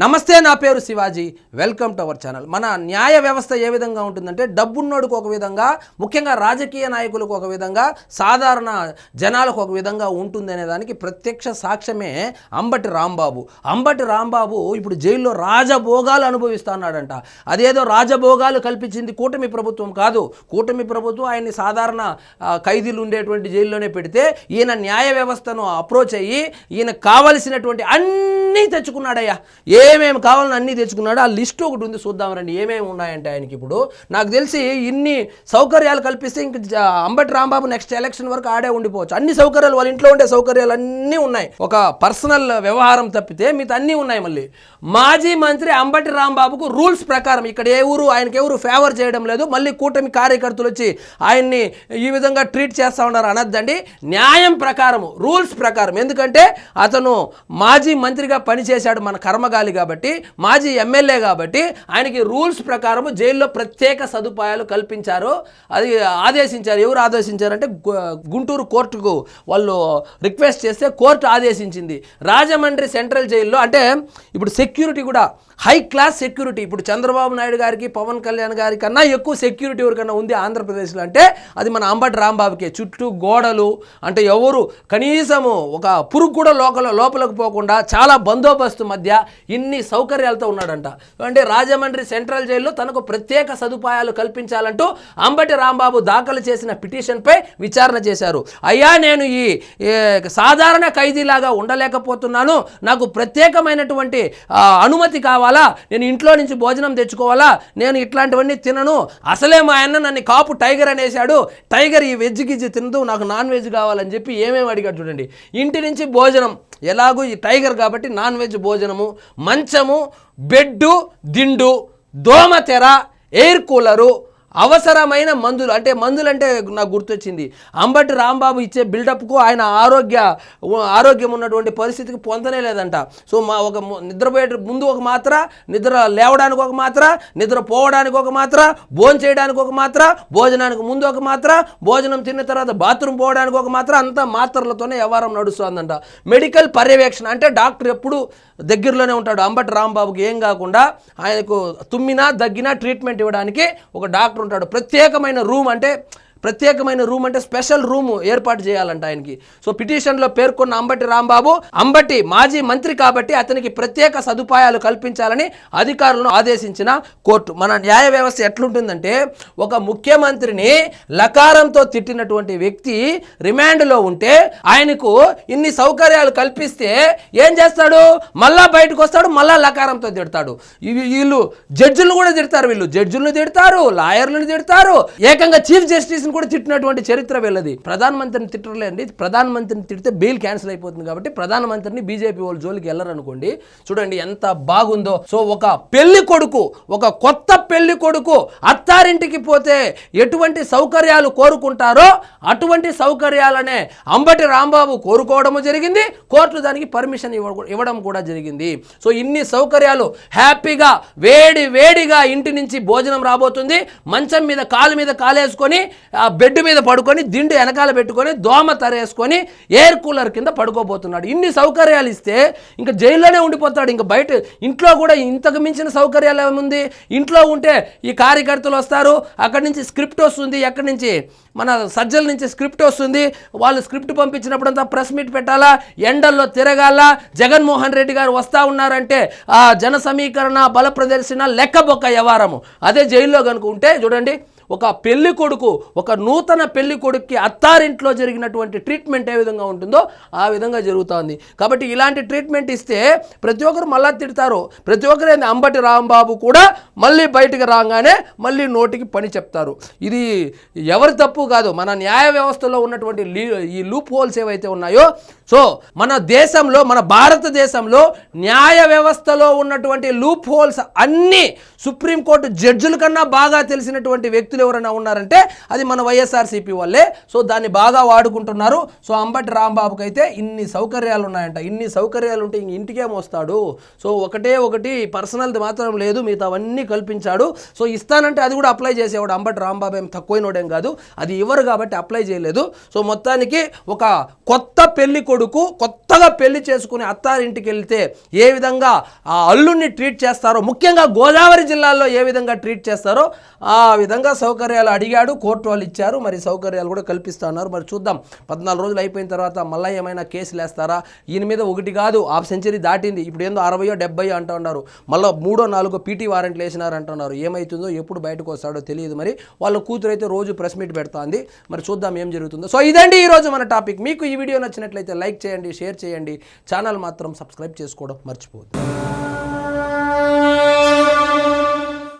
నమస్తే, నా పేరు Shivaji. Welcome to our channel. మన న్యాయ వ్యవస్థ ఏ విధంగా ఉంటుందంటే డబ్బున్నోడికి ఒక విధంగా, ముఖ్యంగా రాజకీయ నాయకులకు ఒక విధంగా, సాధారణ జనాలకు ఒక విధంగా ఉంటుంది అనే దానికి ప్రత్యక్ష సాక్ష్యమే అంబటి రాంబాబు. అంబటి రాంబాబు ఇప్పుడు జైల్లో రాజభోగాలు అనుభవిస్తున్నాడంట. అదేదో రాజభోగాలు కల్పించింది కూటమి ప్రభుత్వం కాదు. కూటమి ప్రభుత్వం ఆయన్ని సాధారణ ఖైదీలు ఉండేటువంటి జైల్లోనే పెడితే ఈయన న్యాయ వ్యవస్థను అప్రోచ్ అయ్యి ఈయన కావలసినటువంటి అన్నీ తెచ్చుకున్నాడయ్యా. ఏమేమి కావాలని అన్నీ తెచ్చుకున్నాడు. ఆ లిస్ట్ ఒకటి ఉంది, చూద్దాం రండి ఏమేమి ఉన్నాయంటే ఆయనకి. ఇప్పుడు నాకు తెలిసి ఇన్ని సౌకర్యాలు కల్పిస్తే ఇంక అంబటి రాంబాబు నెక్స్ట్ ఎలక్షన్ వరకు ఆడే ఉండిపోవచ్చు. అన్ని సౌకర్యాలు, వాళ్ళ ఇంట్లో ఉండే సౌకర్యాలు అన్నీ ఉన్నాయి. ఒక పర్సనల్ వ్యవహారం తప్పితే మిగతా అన్నీ ఉన్నాయి. మళ్ళీ మాజీ మంత్రి అంబటి రాంబాబుకు రూల్స్ ప్రకారం ఇక్కడ ఆయనకి ఎవరు ఫేవర్ చేయడం లేదు. మళ్ళీ కూటమి కార్యకర్తలు వచ్చి ఆయన్ని ఈ విధంగా ట్రీట్ చేస్తూ ఉన్నారు అనద్దండి. న్యాయం ప్రకారము, రూల్స్ ప్రకారం. ఎందుకంటే అతను మాజీ మంత్రిగా పనిచేశాడు, మన కర్మగాలి కాబట్టి, మాజీ ఎమ్మెల్యే కాబట్టి ఆయనకి రూల్స్ ప్రకారం జైల్లో ప్రత్యేక సదుపాయాలు కల్పించారు. అది ఆదేశించారు. ఎవరు ఆదేశించారంటే గుంటూరు కోర్టుకు వాళ్ళు రిక్వెస్ట్ చేస్తే కోర్టు ఆదేశించింది. రాజమండ్రి సెంట్రల్ జైల్లో అంటే ఇప్పుడు సెక్యూరిటీ కూడా హై క్లాస్ సెక్యూరిటీ. ఇప్పుడు చంద్రబాబు నాయుడు గారికి, పవన్ కళ్యాణ్ గారి కన్నా ఎక్కువ సెక్యూరిటీ ఎవరికన్నా ఉంది ఆంధ్రప్రదేశ్లో అంటే అది మన అంబటి రాంబాబుకే. చుట్టూ గోడలు, అంటే ఎవరు కనీసము ఒక పురుగు కూడా లోపలకు పోకుండా చాలా బందోబస్తు మధ్య ఇన్ని సౌకర్యాలతో ఉన్నాడంట. అంటే రాజమండ్రి సెంట్రల్ జైల్లో తనకు ప్రత్యేక సదుపాయాలు కల్పించాలంటూ అంబటి రాంబాబు దాఖలు చేసిన పిటిషన్పై విచారణ చేశారు. అయ్యా, నేను ఈ సాధారణ ఖైదీలాగా ఉండలేకపోతున్నాను, నాకు ప్రత్యేకమైనటువంటి అనుమతి కావాలా, నేను ఇంట్లో నుంచి భోజనం తెచ్చుకోవాలా, నేను ఇట్లాంటివన్నీ తినను, అసలే మా ఆయన నన్ను కాపు టైగర్ అనేసాడు, టైగర్ ఈ వెజ్ గిజ్జి తినదు, నాకు నాన్ వెజ్ కావాలని చెప్పి ఏమేమి అడిగాడు చూడండి. ఇంటి నుంచి భోజనం, ఎలాగూ ఈ టైగర్ కాబట్టి నాన్ వెజ్ భోజనము, మంచము, బెడ్డు, దిండు, దోమతెర, ఎయిర్ కూలరు, అవసరమైన మందులు. అంటే మందులు అంటే నాకు గుర్తొచ్చింది, అంబటి రాంబాబు ఇచ్చే బిల్డప్కు ఆయన ఆరోగ్యం ఉన్నటువంటి పరిస్థితికి పొందనే లేదంట. సో ఒక నిద్రపోయే ముందు ఒక మాత్ర, నిద్ర లేవడానికి ఒక మాత్ర, నిద్ర పోవడానికి ఒక మాత్ర, భోజనం చేయడానికి ఒక మాత్ర, భోజనానికి ముందు ఒక మాత్ర, భోజనం తిన్న తర్వాత బాత్రూమ్ పోవడానికి ఒక మాత్ర, అంతా మాత్రలతోనే వ్యవహారం నడుస్తుందంట. మెడికల్ పర్యవేక్షణ అంటే డాక్టర్ ఎప్పుడు దగ్గరలోనే ఉంటాడు. అంబటి రాంబాబుకి ఏం కాకుండా ఆయనకు తుమ్మినా దగ్గినా ట్రీట్మెంట్ ఇవ్వడానికి ఒక డాక్టర్ ఉంటాడు. ప్రత్యేకమైన రూమ్ అంటే స్పెషల్ రూమ్ ఏర్పాటు చేయాలంట ఆయనకి. సో పిటిషన్లో పేర్కొన్న అంబటి రాంబాబు, అంబటి మాజీ మంత్రి కాబట్టి అతనికి ప్రత్యేక సదుపాయాలు కల్పించాలని అధికారులను ఆదేశించిన కోర్టు. మన న్యాయ వ్యవస్థ ఎట్లుంటుందంటే ఒక ముఖ్యమంత్రిని లకారంతో తిట్టినటువంటి వ్యక్తి రిమాండ్లో ఉంటే ఆయనకు ఇన్ని సౌకర్యాలు కల్పిస్తే ఏం చేస్తాడు, మళ్ళా బయటకు వస్తాడు, మళ్ళా లకారంతో తిడతాడు. వీళ్ళు జడ్జిలను కూడా తిడతారు, వీళ్ళు జడ్జిలను తిడతారు, లాయర్లను తిడతారు, ఏకంగా చీఫ్ జస్టిస్ కూడా తిట్టినటువంటి చరిత్ర వీళ్ళది. ప్రధానమంత్రిని తిట్టలేండి, ప్రధానమంత్రిని తిడితే బెయిల్ క్యాన్సిల్ అయిపోతుంది కాబట్టి ప్రధానమంత్రిని బీజేపీ వాళ్ళు జోలికి వెళ్ళరనుకోండి. చూడండి ఎంత బాగుందో. సో ఒక పెళ్లి కొడుకు, ఒక కొత్త పెళ్లి కొడుకు అత్తారింటికి పోతే ఎటువంటి సౌకర్యాలు కోరుకుంటారో అటువంటి సౌకర్యాలనే అంబటి రాంబాబు కోరుకోవడము జరిగింది. కోర్టు దానికి పర్మిషన్ ఇవ్వడం కూడా జరిగింది. సో ఇన్ని సౌకర్యాలు హ్యాపీగా వేడిగా ఇంటి నుంచి భోజనం రాబోతుంది, మంచం మీద కాలేసుకొని బెడ్ మీద పడుకొని, దిండు వెనకాల పెట్టుకొని, దోమ తరేసుకొని, ఎయిర్ కూలర్ కింద పడుకోబోతున్నాడు. ఇన్ని సౌకర్యాలు ఇస్తే ఇంకా జైల్లోనే ఉండిపోతాడు. ఇంకా బయట ఇంట్లో కూడా ఇంతకు మించిన సౌకర్యాలు ఏముంది? ఇంట్లో ఉంటే ఈ కార్యకర్తలు వస్తారు, అక్కడి నుంచి స్క్రిప్ట్ వస్తుంది, ఎక్కడి నుంచి మన సజ్జల నుంచి స్క్రిప్ట్ వస్తుంది, వాళ్ళు స్క్రిప్ట్ పంపించినప్పుడంతా ప్రెస్ మీట్ పెట్టాలా, ఎండల్లో తిరగాల. జగన్మోహన్ రెడ్డి గారు వస్తూ ఉన్నారంటే ఆ జన సమీకరణ, బల ప్రదర్శన, లెక్కబొక్క వ్యవహారము. అదే జైల్లో కనుక ఉంటే చూడండి, ఒక పెళ్లి కొడుకు, ఒక నూతన పెళ్లి కొడుక్కి అత్తారింట్లో జరిగినటువంటి ట్రీట్మెంట్ ఏ విధంగా ఉంటుందో ఆ విధంగా జరుగుతుంది. కాబట్టి ఇలాంటి ట్రీట్మెంట్ ఇస్తే ప్రతి ఒక్కరు మళ్ళా తిడతారు. ప్రతి ఒక్కరు అంబటి రాంబాబు కూడా మళ్ళీ బయటకు రాగానే మళ్ళీ నోటికి పని చెప్తారు. ఇది ఎవరి తప్పు కాదు, మన న్యాయ వ్యవస్థలో ఉన్నటువంటి ఈ లూప్ హోల్స్ ఏవైతే ఉన్నాయో. సో మన దేశంలో, మన భారతదేశంలో న్యాయ వ్యవస్థలో ఉన్నటువంటి లూప్ హోల్స్ అన్నీ సుప్రీంకోర్టు జడ్జిల కన్నా బాగా తెలిసినటువంటి వ్యక్తులు వ్యక్తులు ఎవరైనా ఉన్నారంటే అది మన వైఎస్ఆర్సీపీ వాళ్ళే. సో దాన్ని బాగా వాడుకుంటున్నారు. సో అంబటి రాంబాబుకి అయితే ఇన్ని సౌకర్యాలు ఉన్నాయంట. ఇన్ని సౌకర్యాలు ఉంటే ఇంక ఇంటికేం వస్తాడు. సో ఒకటి పర్సనల్ది మాత్రం లేదు, మిగతా అవన్నీ కల్పించాడు. సో ఇస్తానంటే అది కూడా అప్లై చేసేవాడు. అంబటి రాంబాబు ఏం తక్కువైనోడేం కాదు, అది ఇవ్వరు కాబట్టి అప్లై చేయలేదు. సో మొత్తానికి ఒక కొత్త పెళ్లి కొడుకు కొత్తగా పెళ్లి చేసుకుని అత్తారింటికి వెళ్తే ఏ విధంగా ఆ అల్లుడిని ట్రీట్ చేస్తారో, ముఖ్యంగా గోదావరి జిల్లాలో ఏ విధంగా ట్రీట్ చేస్తారో ఆ విధంగా సౌకర్యాలు అడిగాడు. కోర్టు వాళ్ళు ఇచ్చారు. మరి సౌకర్యాలు కూడా కల్పిస్తున్నారు. మరి చూద్దాం 14 రోజులు అయిపోయిన తర్వాత మళ్ళీ ఏమైనా కేసులు వేస్తారా? ఈయన మీద ఒకటి కాదు, హాఫ్ సెంచరీ దాటింది. ఇప్పుడు ఏందో 60 70 అంటూ ఉన్నారు. మళ్ళీ 3 4 పీటీ వారెంట్లు వేసినారు అంటున్నారు. ఏమవుతుందో ఎప్పుడు బయటకు వస్తాడో తెలియదు. మరి వాళ్ళ కూతురు అయితే రోజు ప్రెస్ మీట్ పెడుతోంది. మరి చూద్దాం ఏం జరుగుతుందో. సో ఇదండి ఈరోజు మన టాపిక్. మీకు ఈ వీడియో నచ్చినట్లయితే లైక్ చేయండి, షేర్ చేయండి, ఛానల్ మాత్రం సబ్స్క్రైబ్ చేసుకోవడం మర్చిపోవద్దు.